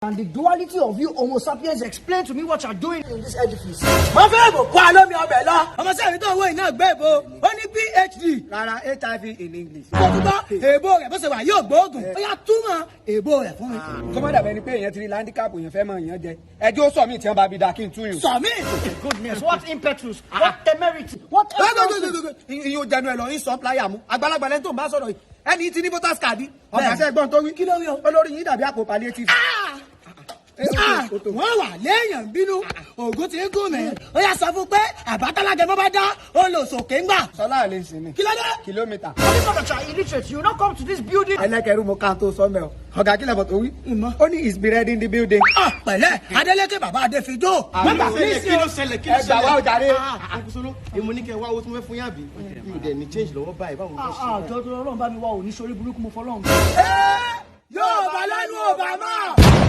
And the duality of you Homo sapiens explain to me what you're doing in this edifice. Wọ́n fẹ́ bò kó alómi ọbẹ̀ lọ. Ọmọ sẹ́yìn tó owó iná gbé ìbò, ó ní PhD. Rárá HIV in English. Ó tún bọ́ èèbò rẹ̀ bó ṣe wà yóò gbóògùn. Ó yá túmọ̀ èèbò rẹ̀ fún mi. Kọ́mọ́dà bẹ́ẹ̀ ni pé èèyàn ti rí láńdíkàpù yẹn fẹ́ mọ èèyàn jẹ. Ẹjọ́ sọ mí tí wọ́n bá bí da kí n tún yùn. Sọ mí. Goodness, what impetus, what temerity, what effrontery. Ìyẹn ò jẹnu ẹ̀ lọ, ń sọ pláyà mú. Àgbàlagbà lẹ́ni tó ń bá sọ̀rọ̀ yìí. Ẹni tí ní voters card. Ọ̀gá sẹ́gbọ́n tó wí. Kí ló rí o? Olórí yín dàbí àpò palliative. Wọ́n wà léèyàn bínú ògùn tí ń gùn mí ó yà sọ fún pé àbátálágẹ bó bá dá ó lò sòkè ńgbà. Sọlá lè sìn ní. Kí ló dé? Kìlómítà. Only so that you're illiterate, you will not come to this building. Ẹlẹ́kẹ̀rú mo kàn tó sọ́mẹ̀ o. Ọ̀gá kílẹ̀ bọ̀ tó wí. Ó ní is be ready in the building. Pẹ̀lẹ́ Adélékè bàbá Adéfidó. Kí ló ṣẹlẹ̀ Ẹ gbà wá ọ̀jàre. Àkùsọ́lọ́ èmo ní kẹ́ wá owó tí mo fẹ́ fún yàbí. Mi ò dẹ̀ ní change lọ́wọ́ báyìí báwo ló ṣe. Jọjọ Ọlọ́run bá mi wá òní sórí burúkú mo fọlọ́run. Yóò bá lẹ́nu ò bá mọ̀.